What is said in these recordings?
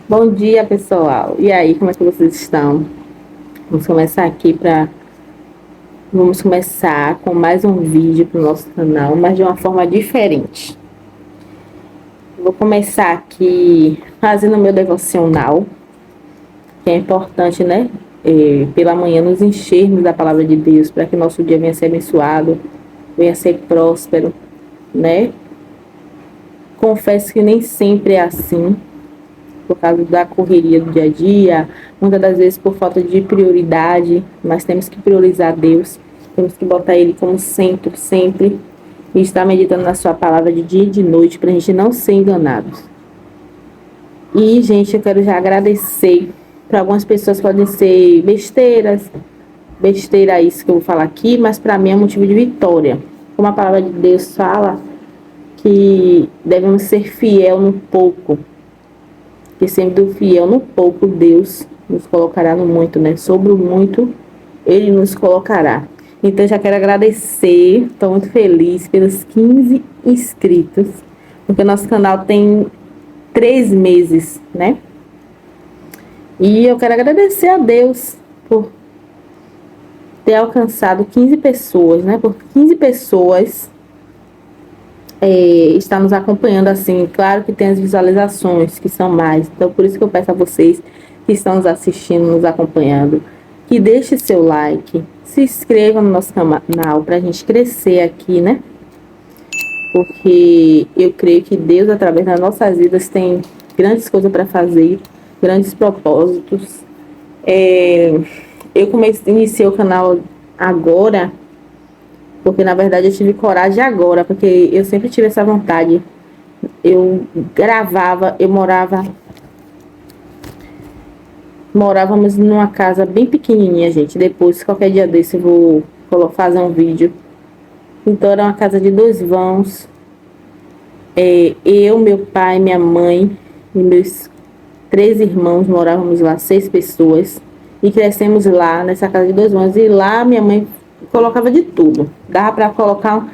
Bom dia, pessoal. E aí, como é que vocês estão? Vamos começar aqui para Vamos começar com mais um vídeo para o nosso canal, mas de uma forma diferente. Vou começar aqui fazendo o meu devocional, que é importante, né? Pela manhã nos enchermos da palavra de Deus, para que nosso dia venha ser abençoado, venha ser próspero, né? Confesso que nem sempre é assim, por causa da correria do dia a dia, muitas das vezes por falta de prioridade, mas temos que priorizar Deus, temos que botar Ele como centro sempre e estar meditando na Sua palavra de dia e de noite para a gente não ser enganados. E, gente, eu quero já agradecer. Para algumas pessoas podem ser besteira isso que eu vou falar aqui, mas para mim é motivo de vitória. Como a palavra de Deus fala que devemos ser fiel no pouco, que sendo fiel no pouco, Deus nos colocará no muito, né? Sobre o muito, Ele nos colocará. Então, já quero agradecer, estou muito feliz pelos 15 inscritos, porque o nosso canal tem 3 meses, né? E eu quero agradecer a Deus por ter alcançado 15 pessoas, né? Por 15 pessoas está nos acompanhando assim. Claro que tem as visualizações, que são mais. Então, por isso que eu peço a vocês que estão nos assistindo, nos acompanhando, que deixe seu like, se inscreva no nosso canal para a gente crescer aqui, né? Porque eu creio que Deus, através das nossas vidas, tem grandes coisas para fazer, grandes propósitos. Eu iniciei o canal agora, porque na verdade eu tive coragem agora, porque eu sempre tive essa vontade. Eu gravava, morávamos numa casa bem pequenininha, gente. Depois, qualquer dia desse, eu vou fazer um vídeo. Então, era uma casa de 2 vãos. Eu, meu pai, minha mãe e meus 3 irmãos morávamos lá, 6 pessoas. E crescemos lá, nessa casa de 2 vãos. E lá, minha mãe colocava de tudo. Dava para colocar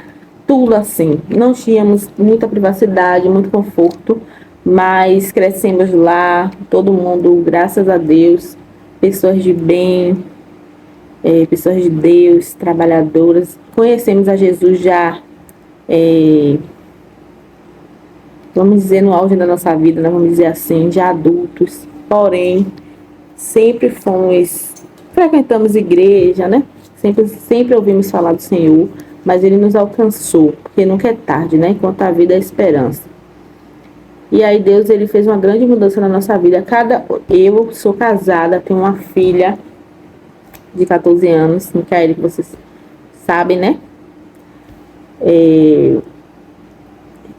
tudo assim. Não tínhamos muita privacidade, muito conforto, mas crescemos lá, todo mundo, graças a Deus, pessoas de bem, pessoas de Deus, trabalhadoras. Conhecemos a Jesus já, vamos dizer, no auge da nossa vida, né? Vamos dizer assim, já adultos. Porém, frequentamos igreja, né? Sempre ouvimos falar do Senhor, mas Ele nos alcançou, porque nunca é tarde, né? Enquanto a vida é esperança. E aí Deus, Ele fez uma grande mudança na nossa vida. Eu sou casada, tenho uma filha de 14 anos, Micaele, que vocês sabem, né?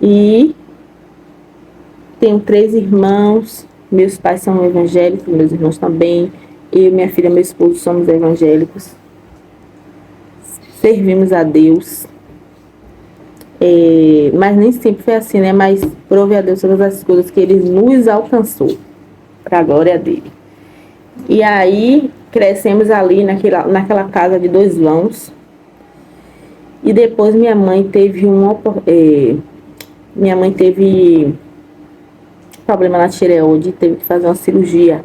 E tenho 3 irmãos, meus pais são evangélicos, meus irmãos também. Eu, minha filha, meu esposo somos evangélicos. Servimos a Deus. Mas nem sempre foi assim, né? Mas prove a Deus todas as coisas que Ele nos alcançou, para a glória dele. E aí crescemos ali naquela casa de 2 vãos. E depois minha mãe teve problema na tireoide, teve que fazer uma cirurgia.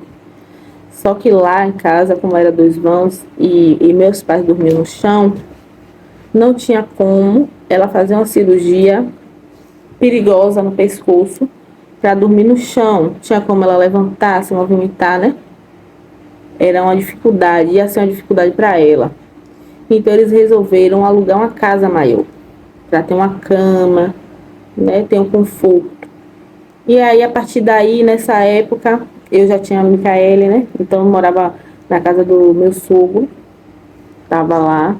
Só que lá em casa, como era 2 vãos e meus pais dormiam no chão, não tinha como ela fazer uma cirurgia perigosa no pescoço para dormir no chão. Tinha como ela levantar, se movimentar, né? Era uma dificuldade, ia ser uma dificuldade para ela. Então eles resolveram alugar uma casa maior, para ter uma cama, né? Ter um conforto. E aí, a partir daí, nessa época, eu já tinha a Micaele, né? Então eu morava na casa do meu sogro. Tava lá,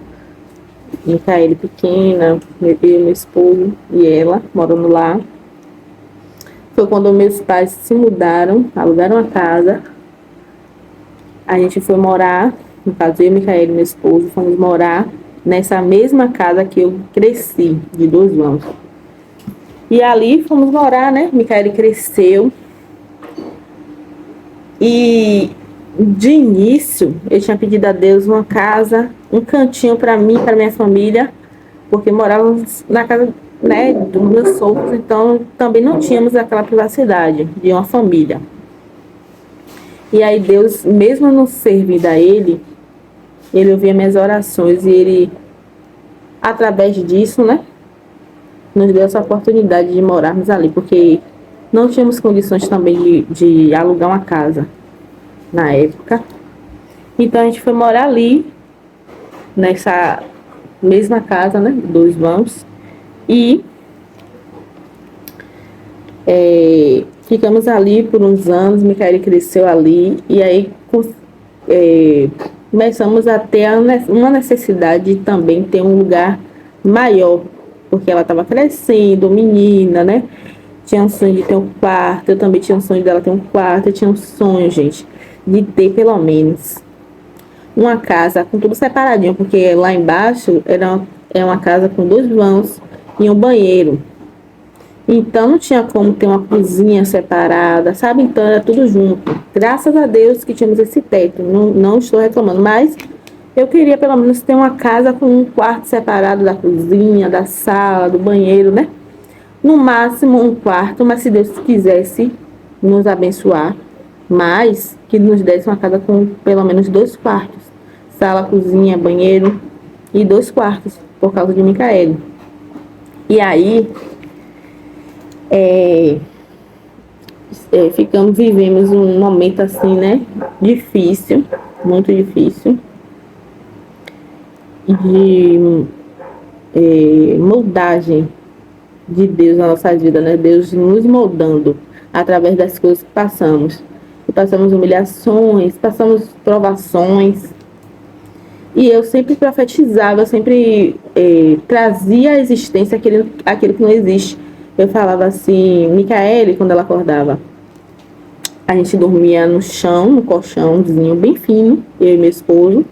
Micaele pequena, eu, meu esposo e ela morando lá. Foi quando meus pais se mudaram, alugaram a casa. A gente foi morar, no caso eu, Micaele e meu esposo, fomos morar nessa mesma casa que eu cresci, de 2 anos. E ali fomos morar, né? Micaele cresceu. E de início, eu tinha pedido a Deus uma casa, um cantinho para mim, para minha família, porque morávamos na casa, né, dos meus sogros, então também não tínhamos aquela privacidade de uma família. E aí Deus, mesmo não servindo a Ele, Ele ouvia minhas orações e Ele, através disso, né, nos deu essa oportunidade de morarmos ali, porque não tínhamos condições também de alugar uma casa na época. Então a gente foi morar ali, nessa mesma casa, né, 2 irmãos, e ficamos ali por uns anos. Micaele cresceu ali, e aí começamos a ter uma necessidade de também ter um lugar maior, porque ela estava crescendo, menina, né? Tinha um sonho de ter um quarto, eu também tinha um sonho dela ter um quarto, eu tinha um sonho, gente, de ter pelo menos uma casa com tudo separadinho, porque lá embaixo é uma casa com 2 vãos e um banheiro. Então não tinha como ter uma cozinha separada, sabe? Então era tudo junto. Graças a Deus que tínhamos esse teto. Não estou reclamando, mas eu queria pelo menos ter uma casa com um quarto separado da cozinha, da sala, do banheiro, né? No máximo um quarto, mas se Deus quisesse nos abençoar, mais que nos desse uma casa com pelo menos 2 quartos. Sala, cozinha, banheiro e 2 quartos, por causa de Micaele. E aí, vivemos um momento assim, né? Difícil, muito difícil, de moldagem de Deus na nossa vida, né? Deus nos moldando através das coisas que passamos. E passamos humilhações, passamos provações. E eu sempre profetizava, eu sempre trazia à existência aquilo que não existe. Eu falava assim, Micaele, quando ela acordava, a gente dormia no chão, no colchãozinho bem fino, eu e meu esposo.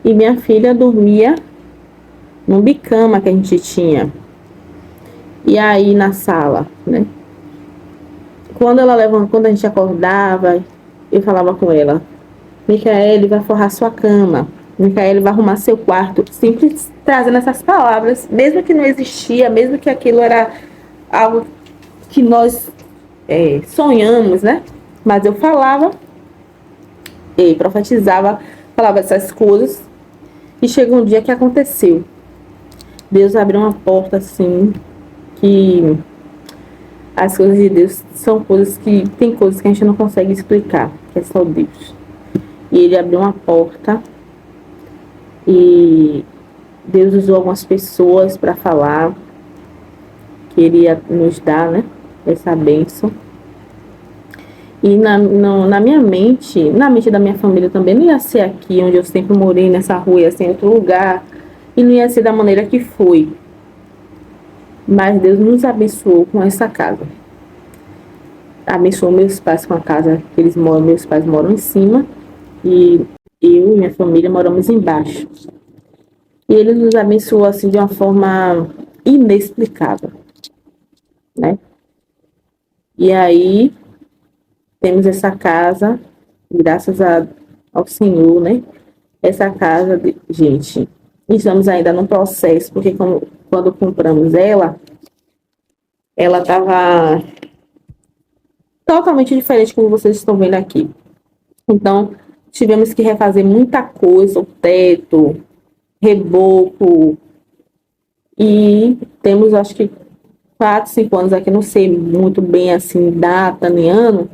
E minha filha dormia num bicama que a gente tinha. E aí na sala, né? Quando a gente acordava, eu falava com ela, Micaele vai forrar sua cama, Micaele vai arrumar seu quarto, sempre trazendo essas palavras, mesmo que não existia, mesmo que aquilo era algo que nós sonhamos, né? Mas eu falava e profetizava, falava essas coisas, e chegou um dia que aconteceu. Deus abriu uma porta assim, que as coisas de Deus são tem coisas que a gente não consegue explicar, que é só Deus. E Ele abriu uma porta e Deus usou algumas pessoas para falar que Ele ia nos dar, né, essa bênção. E na minha mente, na mente da minha família também, não ia ser aqui onde eu sempre morei, nessa rua, ia ser em outro lugar. E não ia ser da maneira que foi. Mas Deus nos abençoou com essa casa. Abençoou meus pais com a casa que eles moram. Meus pais moram em cima e eu e minha família moramos embaixo. E Ele nos abençoou assim de uma forma inexplicável, né? E aí temos essa casa, graças ao Senhor, né? Essa casa, gente, estamos ainda no processo, porque quando compramos ela estava totalmente diferente, como vocês estão vendo aqui. Então, tivemos que refazer muita coisa, o teto, reboco, e temos, acho que, 4, 5 anos aqui, não sei muito bem, assim, data nem ano,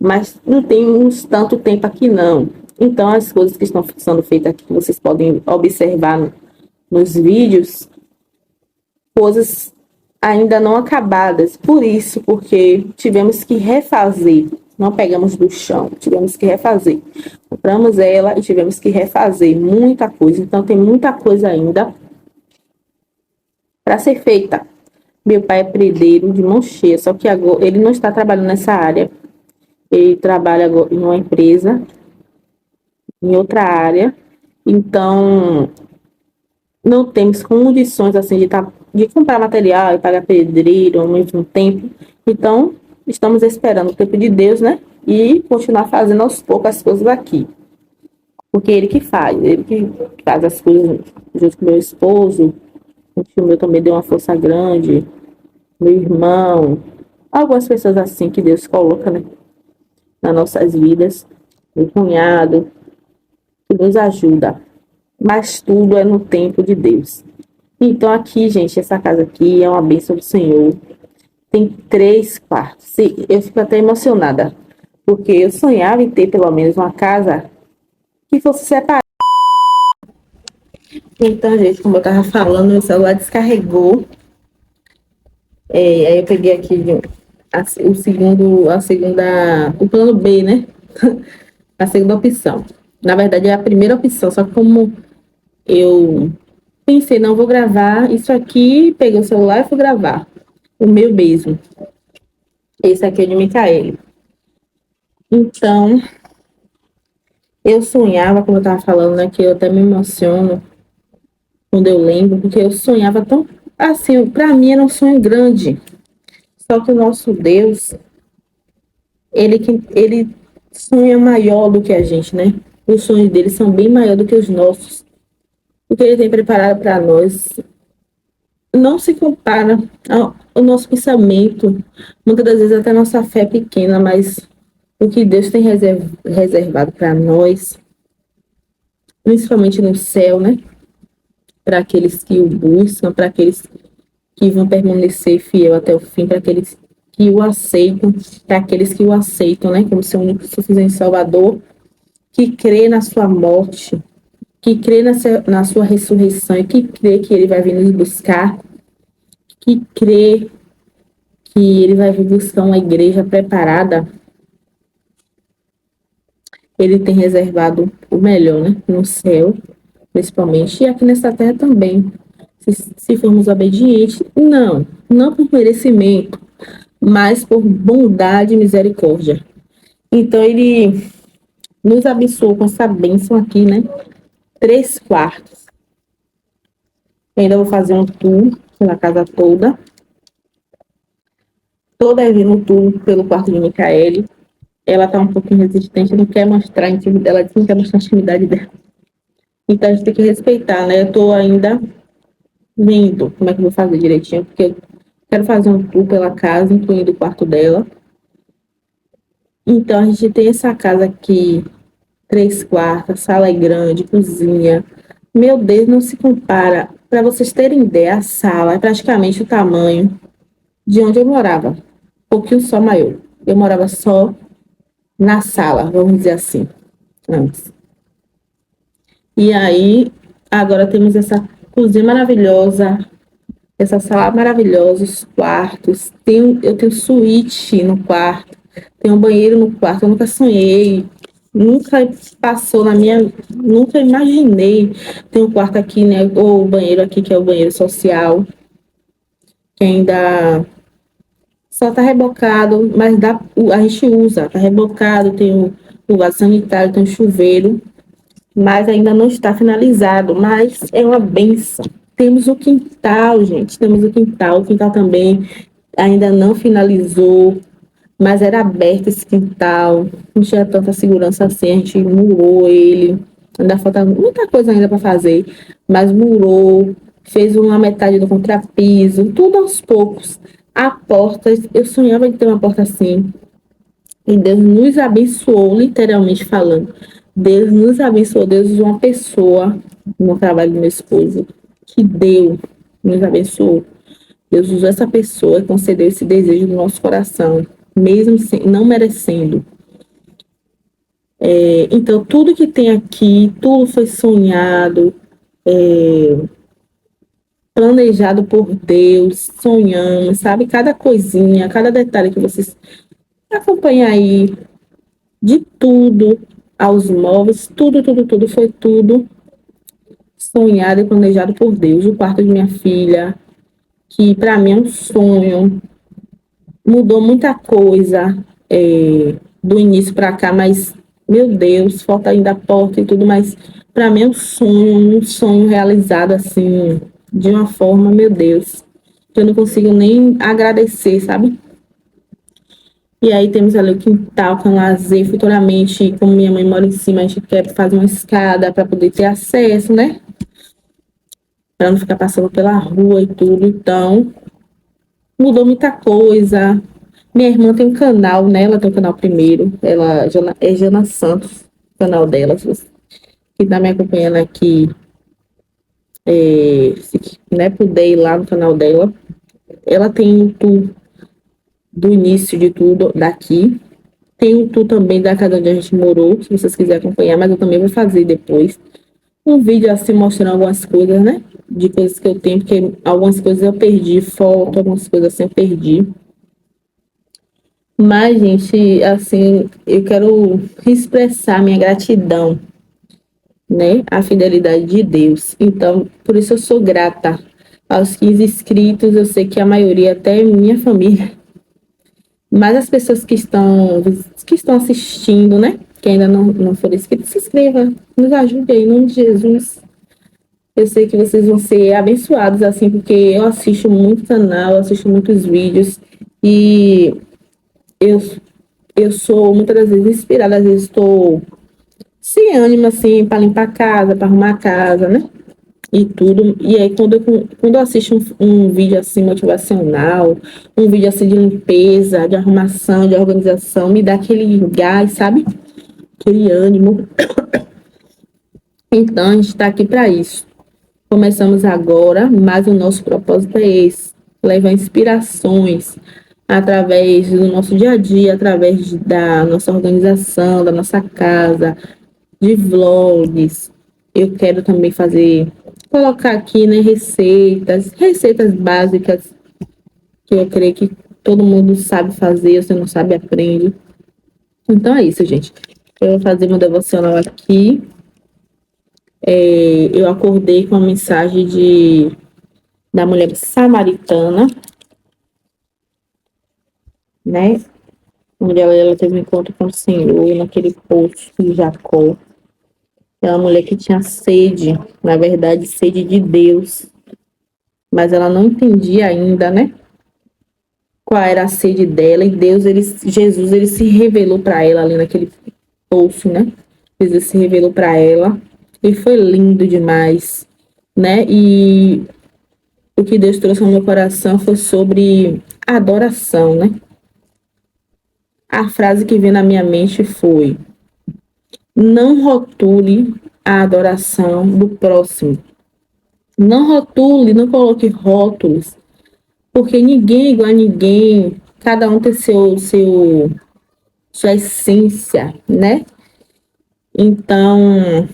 mas não temos tanto tempo aqui, não. Então, as coisas que estão sendo feitas aqui, que vocês podem observar nos vídeos, coisas ainda não acabadas. Por isso, porque tivemos que refazer. Não pegamos do chão, tivemos que refazer. Compramos ela e tivemos que refazer muita coisa. Então, tem muita coisa ainda para ser feita. Meu pai é predeiro de mão cheia, só que agora ele não está trabalhando nessa área. Ele trabalha em uma empresa, em outra área. Então, não temos condições assim de comprar material e pagar pedreiro ao mesmo tempo. Então, estamos esperando o tempo de Deus, né? E continuar fazendo aos poucos as coisas aqui. Porque ele que faz as coisas junto com meu esposo. O tio meu também deu uma força grande. Meu irmão. Algumas pessoas assim que Deus coloca, né, nas nossas vidas. meu cunhado, que nos ajuda. Mas tudo é no tempo de Deus. Então aqui, gente, essa casa aqui é uma bênção do Senhor. Tem 3 quartos. Sim, eu fico até emocionada, porque eu sonhava em ter pelo menos uma casa que fosse separada. Então, gente, como eu tava falando, meu celular descarregou. Aí eu peguei aqui o plano B, né? A segunda opção. Na verdade, é a primeira opção, só que como eu pensei, não vou gravar isso aqui, peguei o celular e fui gravar. O meu mesmo. Esse aqui é de Micaele. Então, eu sonhava, como eu tava falando, né, que eu até me emociono quando eu lembro, porque eu sonhava tão, assim, para mim era um sonho grande. Só que o nosso Deus, ele sonha maior do que a gente, né? Os sonhos dele são bem maiores do que os nossos. O que ele tem preparado para nós não se compara ao nosso pensamento. Muitas das vezes até a nossa fé é pequena, mas o que Deus tem reservado para nós, principalmente no céu, né? Para aqueles que o buscam, para aqueles que vão permanecer fiel até o fim, para aqueles que o aceitam, para aqueles que o aceitam, né? Como seu único suficiente Salvador, que crê na sua morte, que crê na sua ressurreição e que crê que ele vai vir nos buscar, que crê que ele vai vir buscar uma igreja preparada. Ele tem reservado o melhor, né? No céu, principalmente, e aqui nessa terra também. Se formos obedientes, não por merecimento, mas por bondade e misericórdia. Então, ele nos abençoou com essa bênção aqui, né? 3 quartos. Eu ainda vou fazer um tour pela casa toda. Toda vez no tour pelo quarto de Micaele. Ela tá um pouquinho resistente, não quer mostrar a intimidade, ela não quer mostrar a intimidade dela. Então, a gente tem que respeitar, né? Eu tô ainda vendo como é que eu vou fazer direitinho, porque eu quero fazer um tour pela casa, incluindo o quarto dela. Então, a gente tem essa casa aqui, 3 quartos, sala é grande, cozinha. Meu Deus, não se compara. Para vocês terem ideia, a sala é praticamente o tamanho de onde eu morava. Um pouquinho só maior. Eu morava só na sala, vamos dizer assim, antes. E aí, agora temos essa cozinha maravilhosa, essa sala maravilhosa, os quartos. Eu tenho suíte no quarto, tenho um banheiro no quarto. Eu nunca sonhei, nunca passou na minha, nunca imaginei. Tem um quarto aqui, né? Ou o banheiro aqui, que é o banheiro social, que ainda só tá rebocado, mas a gente usa, tá rebocado, tem o vaso sanitário, tem o chuveiro, mas ainda não está finalizado, mas é uma benção. Temos o quintal, gente, temos o quintal também ainda não finalizou, mas era aberto esse quintal, não tinha tanta segurança assim, a gente murou ele, ainda falta muita coisa ainda para fazer, mas murou, fez uma metade do contrapiso, tudo aos poucos. A porta, eu sonhava de ter uma porta assim, e Deus nos abençoou, literalmente falando. Deus nos abençoou, Deus usou uma pessoa no trabalho do meu esposo, que deu, nos abençoou. Deus usou essa pessoa e concedeu esse desejo no nosso coração, mesmo sem, não merecendo. Então, tudo que tem aqui, tudo foi sonhado, planejado por Deus, sonhamos, sabe? Cada coisinha, cada detalhe que vocês acompanham aí, de tudo, aos móveis, tudo foi tudo sonhado e planejado por Deus. O quarto de minha filha, que para mim é um sonho, mudou muita coisa do início para cá, mas, meu Deus, falta ainda a porta e tudo, mas para mim é um sonho realizado assim, de uma forma, meu Deus, que eu não consigo nem agradecer, sabe? E aí temos ali o quintal, que é um lazer futuramente, como minha mãe mora em cima, a gente quer fazer uma escada para poder ter acesso, né? Para não ficar passando pela rua e tudo. Então, mudou muita coisa. Minha irmã tem um canal, né? Ela tem um canal primeiro. Ela é Jana Santos, o canal dela. Se você que tá me acompanhando aqui, se né, puder ir lá no canal dela. Ela tem um tour do início de tudo daqui. Tem um tour também da casa onde a gente morou, se vocês quiserem acompanhar, mas eu também vou fazer depois. Um vídeo assim mostrando algumas coisas, né? De coisas que eu tenho, porque algumas coisas eu perdi, foto, algumas coisas assim eu perdi. Mas, gente, assim, eu quero expressar minha gratidão, né? À fidelidade de Deus. Então, por isso eu sou grata aos 15 inscritos. Eu sei que a maioria até é minha família. Mas as pessoas que estão assistindo, né? Que ainda não foram inscritos, se inscreva. Nos ajude aí, em nome de Jesus. Eu sei que vocês vão ser abençoados, assim, porque eu assisto muito canal, eu assisto muitos vídeos. E eu, eu sou muitas das vezes inspirada, às vezes estou sem ânimo, assim, para limpar a casa, para arrumar a casa, né? E tudo. E aí, quando eu assisto um vídeo assim motivacional, um vídeo assim de limpeza, de arrumação, de organização, me dá aquele gás, sabe? Aquele ânimo. Então, a gente está aqui para isso. Começamos agora, mas o nosso propósito é esse: levar inspirações através do nosso dia a dia, através da nossa organização, da nossa casa, de vlogs. Eu quero também colocar aqui, né, receitas básicas que eu creio que todo mundo sabe fazer, se não sabe, aprende. Então é isso, gente. Eu vou fazer meu devocional aqui. Eu acordei com a mensagem da mulher samaritana, né? Onde ela teve um encontro com o Senhor naquele poço de Jacó. É uma mulher que tinha sede, na verdade, sede de Deus, mas ela não entendia ainda, né? Qual era a sede dela, e Jesus, ele se revelou para ela ali naquele poço, né? Jesus se revelou para ela, e foi lindo demais, né? E o que Deus trouxe no meu coração foi sobre adoração, né? A frase que veio na minha mente foi: não rotule a adoração do próximo. Não rotule, não coloque rótulos, porque ninguém é igual a ninguém, cada um tem sua essência, né? Então,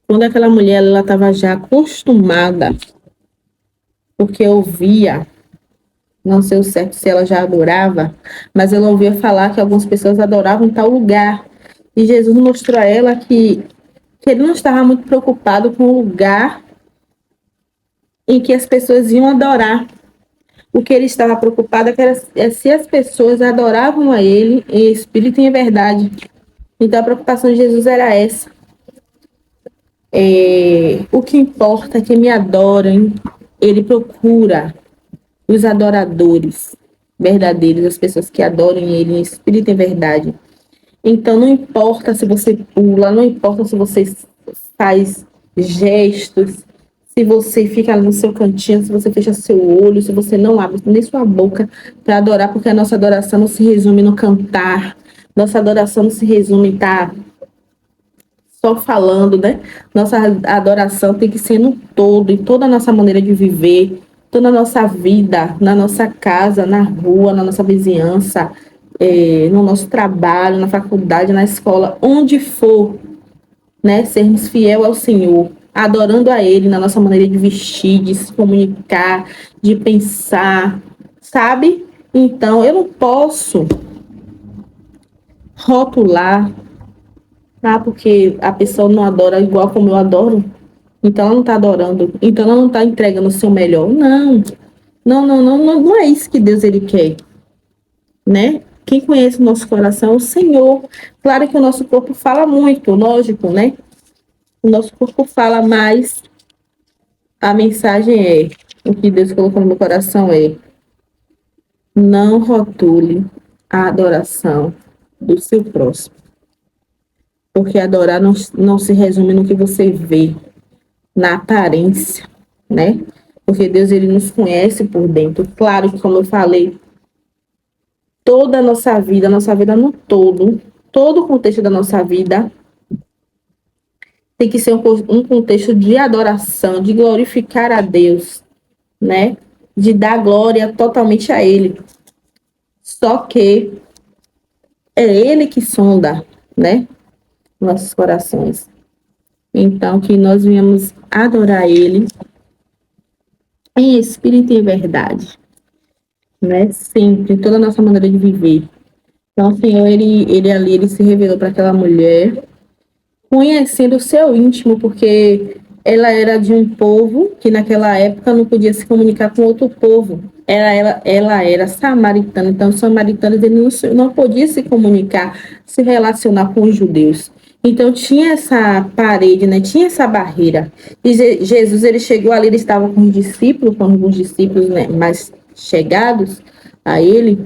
quando aquela mulher ela estava já acostumada, porque ouvia, não sei o certo se ela já adorava, mas ela ouvia falar que algumas pessoas adoravam em tal lugar. E Jesus mostrou a ela que ele não estava muito preocupado com o lugar em que as pessoas iam adorar. O que ele estava preocupado é se as pessoas adoravam a ele em espírito e em verdade. Então a preocupação de Jesus era essa. O que importa é que me adorem. Ele procura os adoradores verdadeiros, as pessoas que adoram ele em espírito e em verdade. Então não importa se você pula, não importa se você faz gestos, se você fica no seu cantinho, se você fecha seu olho, se você não abre nem sua boca para adorar, porque a nossa adoração não se resume no cantar, nossa adoração não se resume em estar só falando, né? Nossa adoração tem que ser no todo, em toda a nossa maneira de viver, toda a nossa vida, na nossa casa, na rua, na nossa vizinhança, no nosso trabalho, na faculdade, na escola, onde for, né? Sermos fiel ao Senhor, adorando a Ele na nossa maneira de vestir, de se comunicar, de pensar, sabe? Então, eu não posso rotular, porque a pessoa não adora igual como eu adoro, então ela não está adorando, então ela não está entregando o seu melhor. Não, não, não, não, não, não é isso que Deus ele quer, né? Quem conhece o nosso coração é o Senhor. Claro que o nosso corpo fala muito, lógico, né? O nosso corpo fala, mas a mensagem o que Deus colocou no meu coração não rotule a adoração do seu próximo. Porque adorar não se resume no que você vê, na aparência, né? Porque Deus, ele nos conhece por dentro. Claro que, como eu falei, toda a nossa vida no todo o contexto da nossa vida tem que ser um contexto de adoração, de glorificar a Deus, né? De dar glória totalmente a Ele. Só que é Ele que sonda, né? Nossos corações. Então, que nós venhamos adorar Ele em espírito e em verdade, né? Sempre, em toda a nossa maneira de viver. Então, o Senhor, ele se revelou para aquela mulher, conhecendo o seu íntimo, porque ela era de um povo que naquela época não podia se comunicar com outro povo. Ela era samaritana, então os samaritanos não podiam se comunicar, se relacionar com os judeus. Então tinha essa parede, né? Tinha essa barreira. E Jesus, ele chegou ali, ele estava com alguns discípulos, né, mais chegados a ele,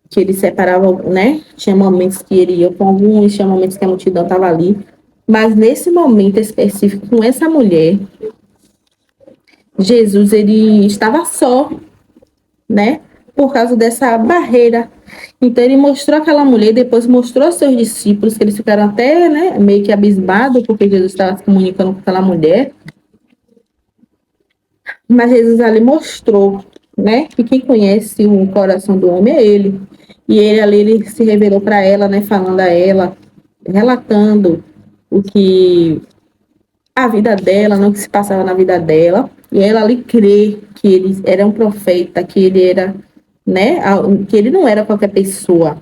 que ele separava, né? Tinha momentos que ele ia com alguns, tinha momentos que a multidão estava ali. Mas nesse momento específico, com essa mulher, Jesus, ele estava só, né? Por causa dessa barreira. Então, ele mostrou aquela mulher, depois mostrou aos seus discípulos, que eles ficaram até, né, meio que abismados, porque Jesus estava se comunicando com aquela mulher. Mas Jesus ali mostrou, né, que quem conhece o coração do homem é ele. E ele ali, ele se revelou para ela, né, falando a ela, relatando o que a vida dela, não, o que se passava na vida dela. E ela ali crê que ele era um profeta, que ele era, né, que ele não era qualquer pessoa.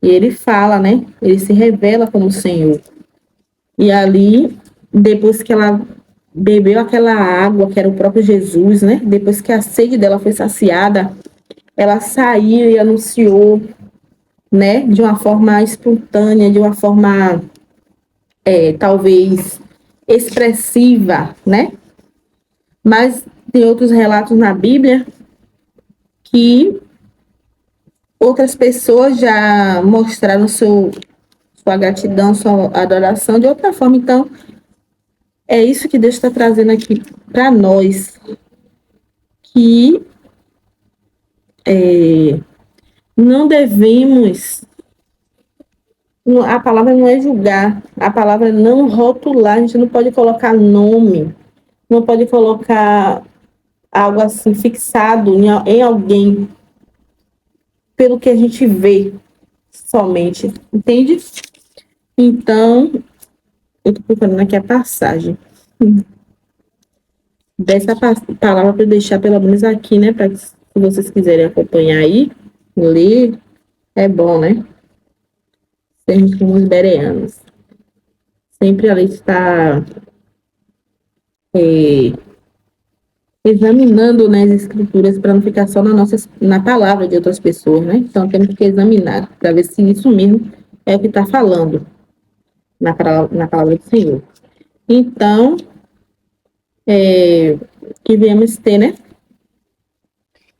E ele fala, né, ele se revela como o Senhor. E ali, depois que ela bebeu aquela água, que era o próprio Jesus, né, depois que a sede dela foi saciada, ela saiu e anunciou, né, de uma forma espontânea, de uma forma, talvez, expressiva, né? Mas tem outros relatos na Bíblia que outras pessoas já mostraram sua gratidão, sua adoração de outra forma. Então, é isso que Deus está trazendo aqui para nós, que não devemos. A palavra não é julgar, a palavra é não rotular, a gente não pode colocar nome, não pode colocar algo assim fixado em alguém pelo que a gente vê somente, entende? Então, eu tô procurando aqui a passagem dessa palavra para deixar pelo menos aqui, né? Para se vocês quiserem acompanhar aí, ler, é bom, né? Sermos como os bereanos. Sempre ali está examinando, né, as escrituras para não ficar só na palavra de outras pessoas, né? Então temos que examinar para ver se isso mesmo é o que está falando na palavra do Senhor. Então, que viemos ter, né?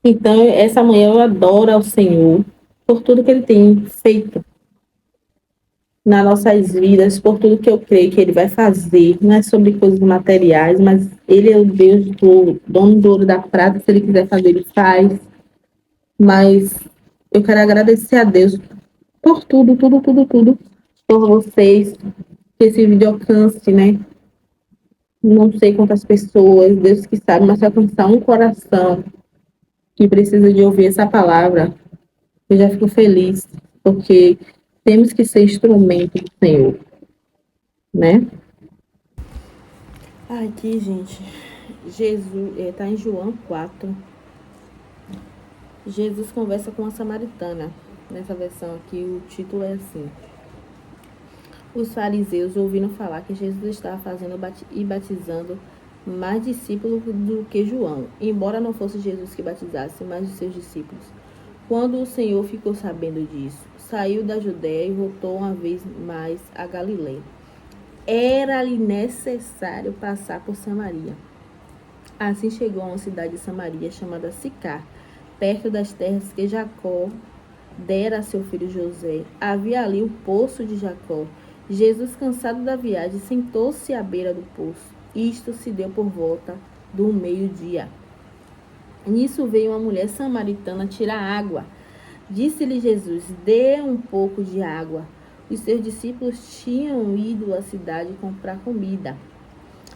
Então, essa manhã eu adoro ao Senhor por tudo que Ele tem feito nas nossas vidas, por tudo que eu creio que Ele vai fazer. Não é sobre coisas materiais, mas Ele é o Deus do dono do ouro e da prata. Se Ele quiser fazer, Ele faz. Mas eu quero agradecer a Deus por tudo, tudo, tudo, tudo, por vocês, que esse vídeo alcance, né? Não sei quantas pessoas, Deus que sabe, mas se alcançar um coração que precisa de ouvir essa palavra, eu já fico feliz, porque temos que ser instrumento do Senhor, né? Aqui, gente, Jesus, está em João 4. Jesus conversa com a samaritana. Nessa versão aqui, o título é assim: os fariseus ouviram falar que Jesus estava fazendo e batizando mais discípulos do que João, embora não fosse Jesus que batizasse, mas os seus discípulos. Quando o Senhor ficou sabendo disso, saiu da Judéia e voltou uma vez mais a Galiléia. Era-lhe necessário passar por Samaria. Assim chegou a uma cidade de Samaria chamada Sicar, perto das terras que Jacó dera a seu filho José. Havia ali o poço de Jacó. Jesus, cansado da viagem, sentou-se à beira do poço. Isto se deu por volta do meio-dia. Nisso veio uma mulher samaritana tirar água. Disse-lhe Jesus: dê um pouco de água. Os seus discípulos tinham ido à cidade comprar comida.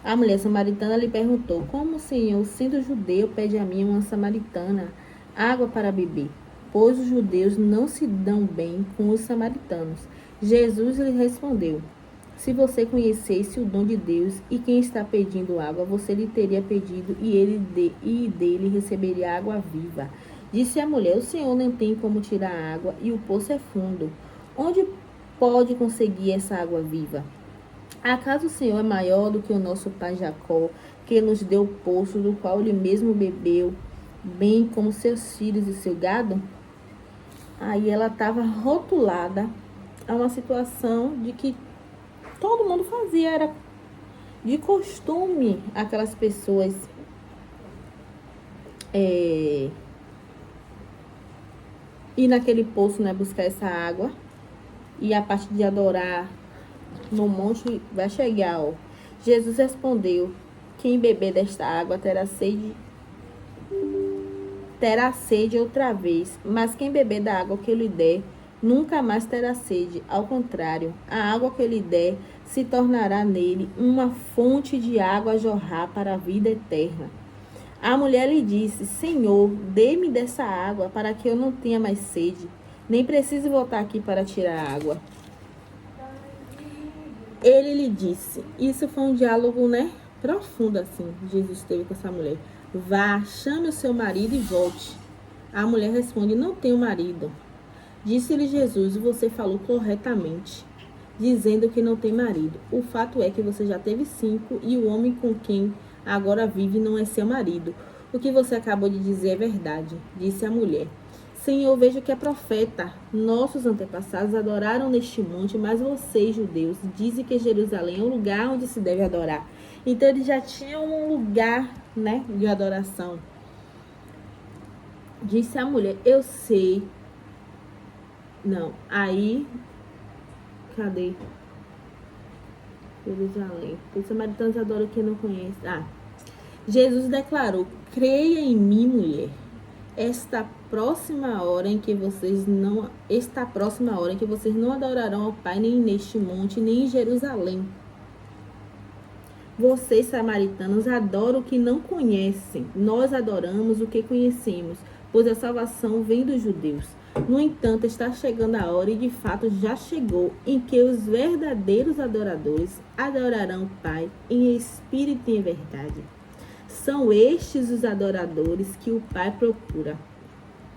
A mulher samaritana lhe perguntou: como o Senhor, sendo judeu, pede a mim, uma samaritana, água para beber? Pois os judeus não se dão bem com os samaritanos. Jesus lhe respondeu: se você conhecesse o dom de Deus e quem está pedindo água, você lhe teria pedido e dele receberia água viva. Disse a mulher: o Senhor não tem como tirar a água e o poço é fundo. Onde pode conseguir essa água viva? Acaso o Senhor é maior do que o nosso pai Jacó, que nos deu o poço do qual ele mesmo bebeu, bem como seus filhos e seu gado? Aí ela estava rotulada a uma situação de que todo mundo fazia, era de costume aquelas pessoas ir naquele poço, né, buscar essa água. E a parte de adorar no monte vai chegar, ó. Jesus respondeu: quem beber desta água terá sede outra vez, mas quem beber da água que eu lhe der, nunca mais terá sede. Ao contrário, a água que eu lhe der se tornará nele uma fonte de água a jorrar para a vida eterna. A mulher lhe disse: Senhor, dê-me dessa água para que eu não tenha mais sede, nem precise voltar aqui para tirar a água. Ele lhe disse, isso foi um diálogo, né, profundo assim, Jesus teve com essa mulher. Vá, chame o seu marido e volte. A mulher responde: não tenho marido. Disse-lhe Jesus: você falou corretamente, dizendo que não tem marido. O fato é que você já teve 5 e o homem com quem agora vive não é seu marido. O que você acabou de dizer é verdade, disse a mulher. Senhor, vejo que é profeta. Nossos antepassados adoraram neste monte, mas vocês, judeus, dizem que Jerusalém é um lugar onde se deve adorar. Então, eles já tinham um lugar, né, de adoração. Disse a mulher: eu sei. Não, aí... Cadê? Jerusalém. Os samaritanos adoram quem não conhece. Jesus declarou: creia em mim, mulher. Está próxima a hora em que vocês não adorarão ao Pai nem neste monte, nem em Jerusalém. Vocês, samaritanos, adoram o que não conhecem. Nós adoramos o que conhecemos, pois a salvação vem dos judeus. No entanto, está chegando a hora, e de fato já chegou, em que os verdadeiros adoradores adorarão o Pai em espírito e em verdade. São estes os adoradores que o Pai procura.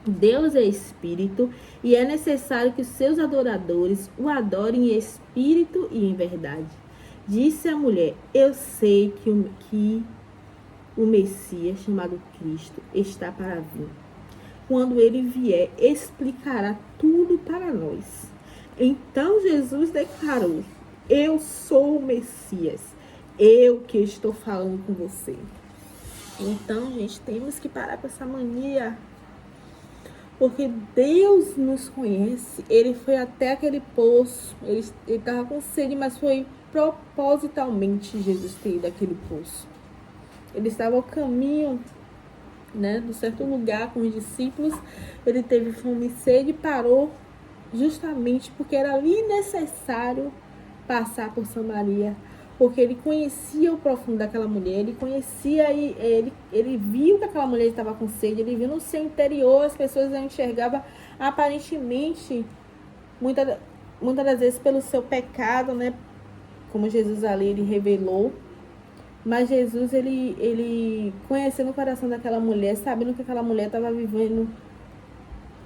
Deus é espírito e é necessário que os seus adoradores o adorem em espírito e em verdade. Disse a mulher: eu sei que o Messias, chamado Cristo, está para vir. Quando ele vier, explicará tudo para nós. Então Jesus declarou: eu sou o Messias, eu que estou falando com você. Então, gente, temos que parar com essa mania, porque Deus nos conhece. Ele foi até aquele poço, ele estava com sede, mas foi propositalmente Jesus ter ido àquele poço. Ele estava ao caminho, né, de certo lugar com os discípulos. Ele teve fome e sede e parou justamente porque era ali necessário passar por Samaria, porque ele conhecia o profundo daquela mulher, ele conhecia e ele viu que aquela mulher estava com sede, ele viu no seu interior, as pessoas não enxergavam aparentemente, muitas das vezes pelo seu pecado, né, como Jesus ali, ele revelou, mas Jesus, ele conhecendo o coração daquela mulher, sabendo que aquela mulher estava vivendo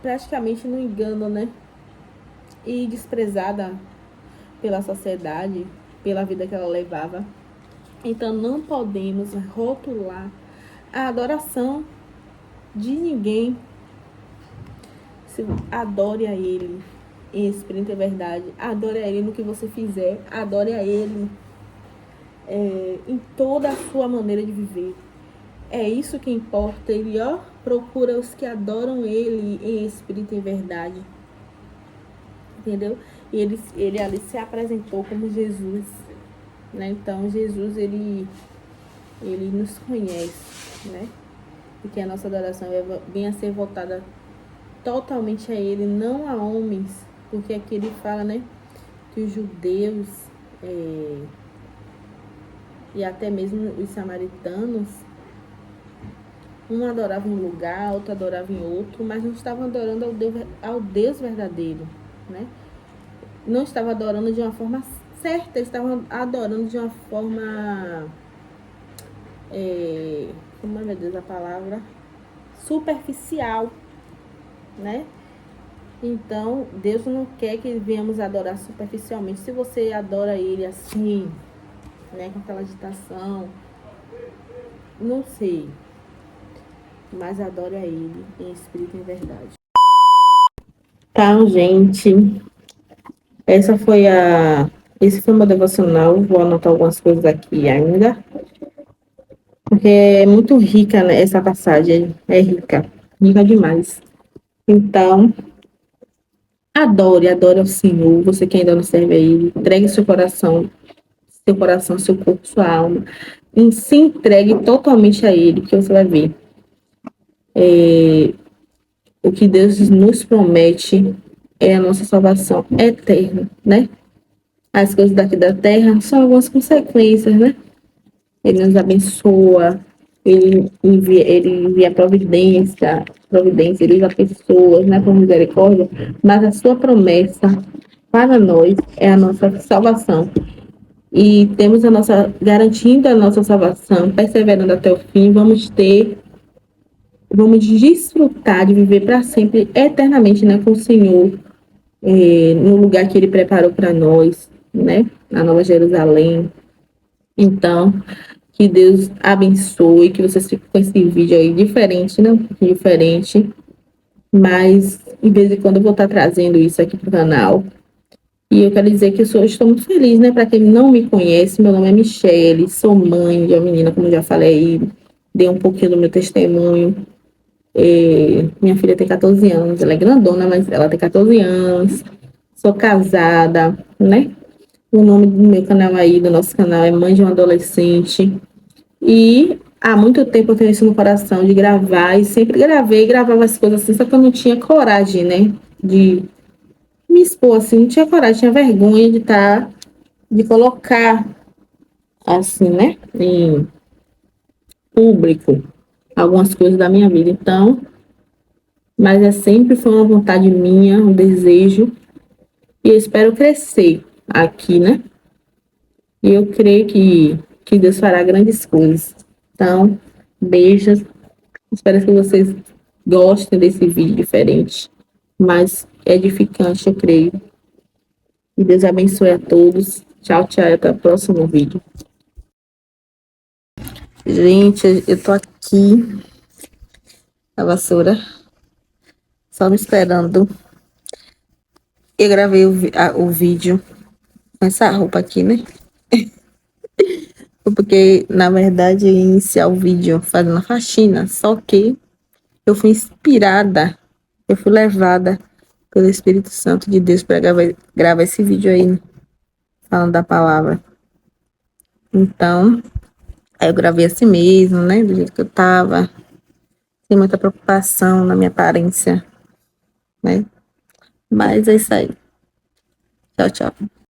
praticamente no engano, né, e desprezada pela sociedade, pela vida que ela levava. Então não podemos rotular a adoração de ninguém. Se adore a Ele em espírito e verdade, adore a Ele no que você fizer, adore a Ele em toda a sua maneira de viver. É isso que importa. Ele procura os que adoram Ele em espírito e em verdade. Entendeu? E ele ali se apresentou como Jesus, né? Então Jesus ele nos conhece, né? E que a nossa adoração venha a ser voltada totalmente a Ele, não a homens, porque aqui ele fala, né, que os judeus e até mesmo os samaritanos, um adorava em um lugar, outro adorava em outro, mas não estavam adorando ao Deus verdadeiro, né? Não estavam adorando de uma forma certa, eles estavam adorando de uma forma, como é, meu Deus, a palavra? Superficial, né? Então, Deus não quer que venhamos adorar superficialmente. Se você adora Ele assim, né, com aquela agitação, não sei, mas adore a Ele em espírito e em verdade. Tá, gente. Esse foi o meu devocional. Vou anotar algumas coisas aqui ainda, porque é muito rica, né? Essa passagem é rica, rica demais. Então, adore ao Senhor. Você que ainda não serve a Ele, entregue seu coração, seu corpo, sua alma. E se entregue totalmente a Ele, que você vai ver. O que Deus nos promete é a nossa salvação eterna, né? As coisas daqui da terra são algumas consequências, né? Ele nos abençoa, ele envia providência, ele usa pessoas, né, por misericórdia, mas a sua promessa para nós é a nossa salvação. E temos a nossa, garantindo a nossa salvação, perseverando até o fim, vamos desfrutar de viver para sempre, eternamente, né, com o Senhor, no lugar que Ele preparou para nós, né, na Nova Jerusalém. Então, que Deus abençoe, que vocês fiquem com esse vídeo aí diferente, né? Um pouquinho diferente. Mas, de vez em quando, eu vou estar trazendo isso aqui pro canal. E eu quero dizer que estou muito feliz, né? Para quem não me conhece, meu nome é Michele, sou mãe de uma menina, como eu já falei, dei um pouquinho do meu testemunho. Minha filha tem 14 anos, ela é grandona, mas ela tem 14 anos. Sou casada, né? O nome do meu canal aí, do nosso canal, é Mãe de um Adolescente. E há muito tempo eu tenho isso no coração de gravar, e sempre gravei, gravava as coisas assim, só que eu não tinha coragem, né? De me expor assim, não tinha coragem, tinha vergonha de colocar assim, né? Em público algumas coisas da minha vida. Então, mas sempre foi uma vontade minha, um desejo, e eu espero crescer aqui, né? E eu creio que Deus fará grandes coisas. Então, beijos. Espero que vocês gostem desse vídeo diferente, mas edificante, eu creio. E Deus abençoe a todos. Tchau, tchau, e até o próximo vídeo. Gente, eu tô aqui na vassoura, só me esperando. Eu gravei o vídeo com essa roupa aqui, né? Porque, na verdade, eu ia iniciar o vídeo fazendo a faxina, só que eu fui inspirada, eu fui levada pelo Espírito Santo de Deus para gravar esse vídeo aí, falando da palavra. Então, aí eu gravei assim mesmo, né? Do jeito que eu tava, sem muita preocupação na minha aparência, né? Mas é isso aí. Tchau, tchau.